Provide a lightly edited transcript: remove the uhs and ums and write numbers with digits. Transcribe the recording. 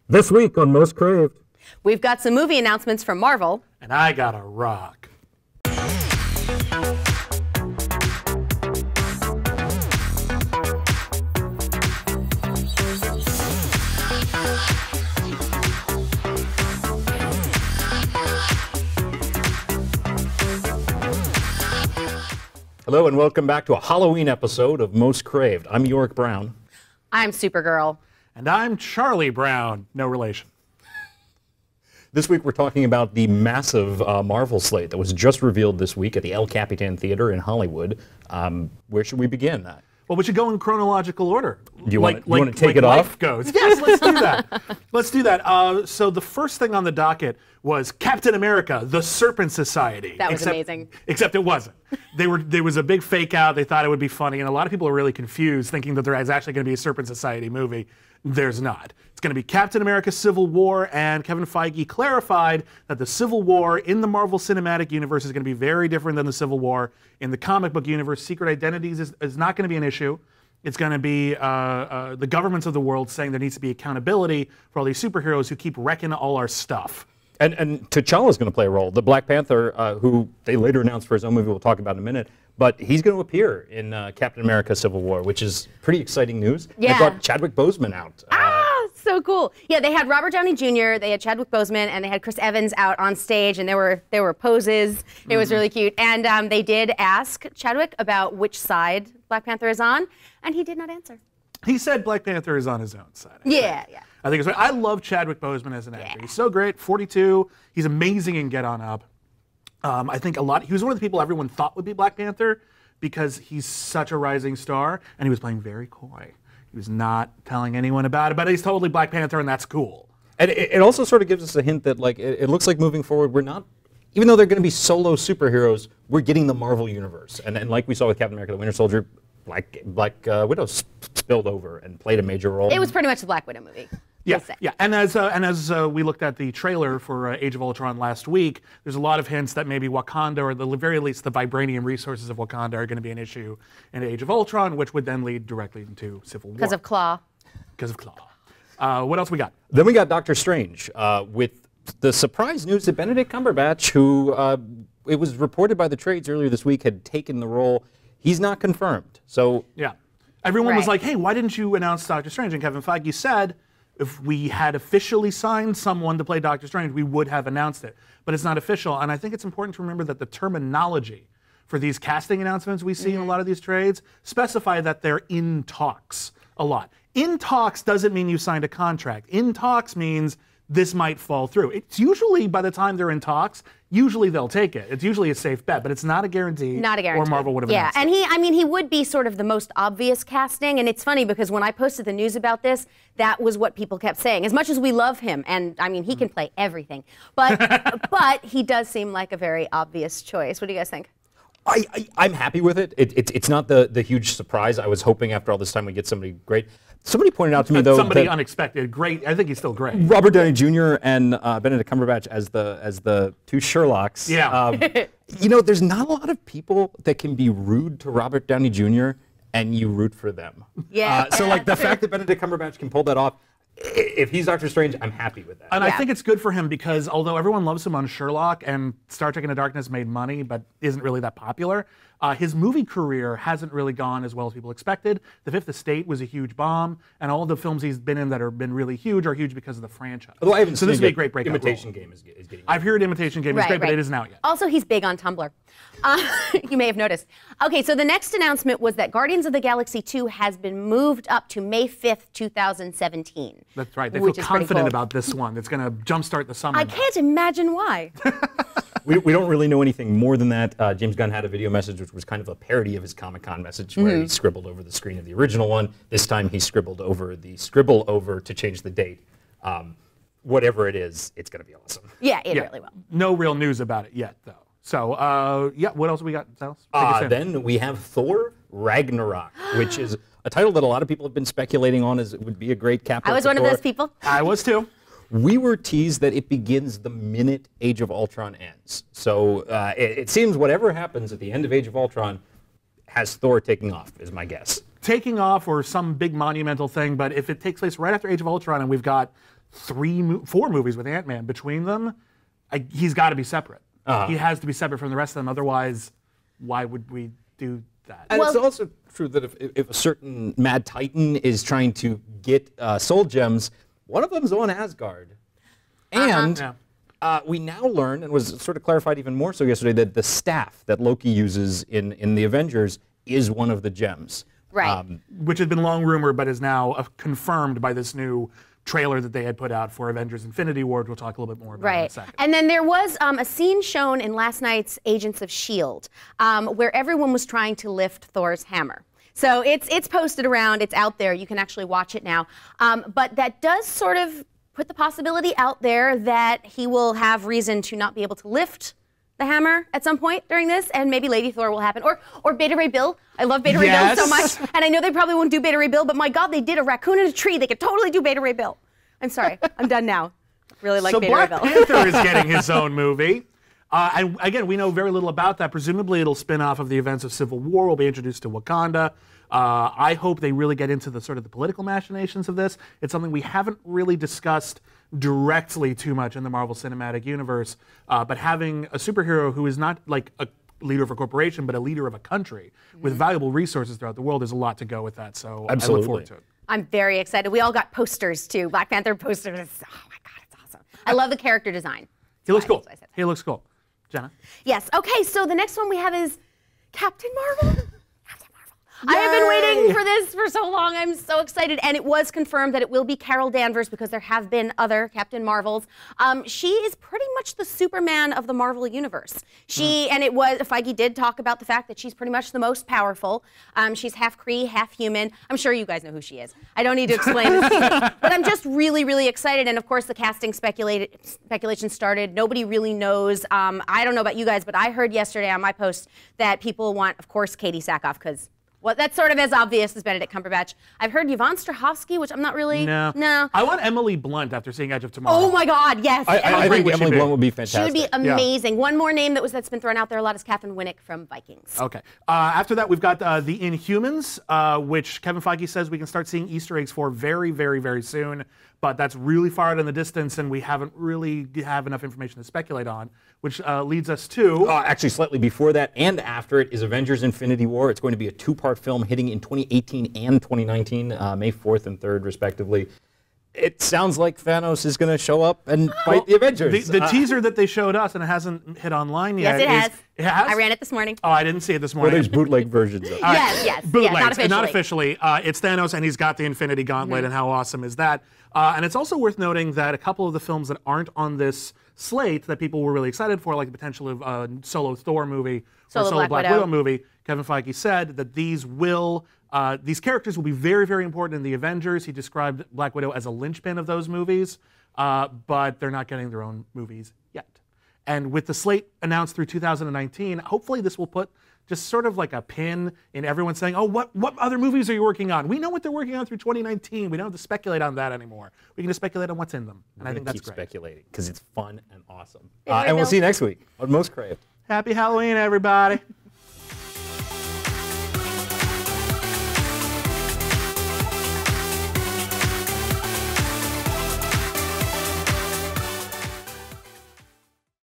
This week on Most Craved. We've got some movie announcements from Marvel. And I got a rock. Hello and welcome back to a Halloween episode of Most Craved. I'm York Brown. I'm Supergirl. And I'm Charlie Brown. No relation. This week we're talking about the massive Marvel slate that was just revealed this week at the El Capitan Theater in Hollywood. Where should we begin? Well, we should go in chronological order. Do you want to take it life off? Goes. Yes, let's do that. Let's do that. So the first thing on the docket was Captain America, the Serpent Society. That was amazing. Except it wasn't. There was a big fake out. They thought it would be funny, and a lot of people are really confused, thinking that there is actually going to be a Serpent Society movie. There's not. It's going to be Captain America Civil War, and Kevin Feige clarified that the Civil War in the Marvel Cinematic Universe is going to be very different than the Civil War in the comic book universe. Secret identities is not going to be an issue. It's going to be the governments of the world saying there needs to be accountability for all these superheroes who keep wrecking all our stuff. And T'Challa's going to play a role. The Black Panther, who they later announced for his own movie, we'll talk about in a minute. But he's going to appear in Captain America Civil War, which is pretty exciting news. Yeah. They brought Chadwick Boseman out. So cool. Yeah, they had Robert Downey Jr., they had Chadwick Boseman, and they had Chris Evans out on stage, and there were poses. It was really cute. And they did ask Chadwick about which side Black Panther is on, and he did not answer. He said Black Panther is on his own side. Yeah. I think it's right. I love Chadwick Boseman as an actor. He's so great. 42. He's amazing in Get On Up. I think he was one of the people everyone thought would be Black Panther because he's such a rising star, and he was playing very coy. He was not telling anyone about it, but he's totally Black Panther, and that's cool. And it also sort of gives us a hint that, like, it looks like moving forward, we're not, even though they're going to be solo superheroes, we're getting the Marvel universe. And like we saw with Captain America: The Winter Soldier, Black Widow spilled over and played a major role. It was pretty much the Black Widow movie. Yeah. And as we looked at the trailer for Age of Ultron last week, there's a lot of hints that maybe Wakanda, or at the very least the vibranium resources of Wakanda, are going to be an issue in Age of Ultron, which would then lead directly into Civil War. Because of Claw. Because of Claw. What else we got? Then we got Doctor Strange with the surprise news that Benedict Cumberbatch, who it was reported by the trades earlier this week, had taken the role. He's not confirmed. So yeah, everyone was like, "Hey, why didn't you announce Doctor Strange?" And Kevin Feige said, if we had officially signed someone to play Doctor Strange, we would have announced it. But it's not official, and I think it's important to remember that the terminology for these casting announcements we see in a lot of these trades specify that they're in talks a lot. In talks doesn't mean you signed a contract. In talks means this might fall through. It's usually, by the time they're in talks, usually they'll take it. It's usually a safe bet, but it's not a guarantee. Not a guarantee. Or Marvel would have announced and it. he would be sort of the most obvious casting, and it's funny because when I posted the news about this, that was what people kept saying. As much as we love him, and I mean, he can play everything, but but he does seem like a very obvious choice. What do you guys think? I'm happy with it. It's not the huge surprise. I was hoping after all this time we'd get somebody great. Somebody pointed out to me, though, somebody unexpected. Great. I think he's still great. Robert Downey Jr. and Benedict Cumberbatch as the two Sherlocks. Yeah. You know, there's not a lot of people that can be rude to Robert Downey Jr. and you root for them. Yeah. So, like, the fact that Benedict Cumberbatch can pull that off, if he's Doctor Strange, I'm happy with that. And I think it's good for him because although everyone loves him on Sherlock and Star Trek Into Darkness made money but isn't really that popular, his movie career hasn't really gone as well as people expected. The Fifth Estate was a huge bomb, and all the films he's been in that have been really huge are huge because of the franchise. Although I haven't so seen this would be a great breakout Imitation role. Game is getting. I've heard Imitation Game is great, but it isn't out yet. Also, he's big on Tumblr. You may have noticed. Okay, so the next announcement was that Guardians of the Galaxy 2 has been moved up to May 5th, 2017. That's right. They feel confident about this one. It's going to jumpstart the summer. I can't imagine why. We don't really know anything more than that. James Gunn had a video message which was kind of a parody of his Comic-Con message where he scribbled over the screen of the original one. This time he scribbled over the scribble over to change the date. Whatever it is, it's going to be awesome. Yeah, it really will. No real news about it yet, though. So, yeah, what else we got, Silas? Then we have Thor Ragnarok, which is a title that a lot of people have been speculating on as it would be a great capper. I was one of those people. I was too. We were teased that it begins the minute Age of Ultron ends. So it seems whatever happens at the end of Age of Ultron has Thor taking off, is my guess. Taking off or some big monumental thing, but if it takes place right after Age of Ultron and we've got 4 movies with Ant-Man. Between them, he's got to be separate. He has to be separate from the rest of them. Otherwise, why would we do that? And it's also true that if a certain Mad Titan is trying to get soul gems, one of them's on Asgard. And we now learn, and was sort of clarified even more so yesterday, that the staff that Loki uses in the Avengers is one of the gems. Right. Which had been long rumored, but is now confirmed by this new trailer that they had put out for Avengers Infinity War, which we'll talk a little bit more about in a second. And then there was a scene shown in last night's Agents of S.H.I.E.L.D. Where everyone was trying to lift Thor's hammer. So it's posted around, it's out there, you can actually watch it now. But that does sort of put the possibility out there that he will have reason to not be able to lift the hammer at some point during this, and maybe Lady Thor will happen, or Beta Ray Bill. I love Beta Ray Bill so much, and I know they probably won't do Beta Ray Bill, but my God, they did a raccoon in a tree. They could totally do Beta Ray Bill. I'm sorry, I'm done now. Really like Beta Ray Bill. So Black Panther is getting his own movie. And again, we know very little about that. Presumably, it'll spin off of the events of Civil War. We'll be introduced to Wakanda. I hope they really get into the sort of the political machinations of this. It's something we haven't really discussed directly too much in the Marvel Cinematic Universe, but having a superhero who is not like a leader of a corporation, but a leader of a country with valuable resources throughout the world, there's a lot to go with that. So I look forward to it. I'm very excited. We all got posters too, Black Panther posters. Oh my God, it's awesome. I love the character design. He looks cool. He looks cool. Jenna? Yes. Okay, so the next one we have is Captain Marvel. I have been waiting for this for so long. I'm so excited. And it was confirmed that it will be Carol Danvers because there have been other Captain Marvels. She is pretty much the Superman of the Marvel Universe. And Feige did talk about the fact that she's pretty much the most powerful. She's half Kree, half human. I'm sure you guys know who she is. I don't need to explain it. But I'm just really, really excited. And of course, the casting speculation started. Nobody really knows. I don't know about you guys, but I heard yesterday on my post that people want, of course, Katie Sackhoff because that's sort of as obvious as Benedict Cumberbatch. I've heard Yvonne Strahovski, which I'm not really. No. I want Emily Blunt after seeing Edge of Tomorrow. Oh my God, yes. I think Emily Blunt would be fantastic. She would be amazing. Yeah. One more name that's been thrown out there a lot is Catherine Winnick from Vikings. Okay. After that, we've got the Inhumans, which Kevin Feige says we can start seeing Easter eggs for very, very, very soon. But that's really far out in the distance, and we haven't really have enough information to speculate on, which leads us to... actually, slightly before that and after it is Avengers Infinity War. It's going to be a 2-part film hitting in 2018 and 2019, May 4th and 3rd, respectively. It sounds like Thanos is going to show up and fight the Avengers. The teaser that they showed us, and it hasn't hit online yet. Yes, it has. It has? I ran it this morning. Oh, I didn't see it this morning. Well, there's bootleg versions of it. Yes. Bootlegs, Yeah, not officially. It's Thanos, and he's got the Infinity Gauntlet, and how awesome is that? And it's also worth noting that a couple of the films that aren't on this slate that people were really excited for, like the potential of a solo Thor movie or solo Black Widow movie, Kevin Feige said that these characters will be very, very important in the Avengers. He described Black Widow as a linchpin of those movies, but they're not getting their own movies yet. And with the slate announced through 2019, hopefully this will put just sort of like a pin in everyone saying, oh, what other movies are you working on? We know what they're working on through 2019. We don't have to speculate on that anymore. We can just speculate on what's in them. And I think that's great. Speculating because it's fun and awesome. And we'll see you next week on Most Craved. Happy Halloween, everybody.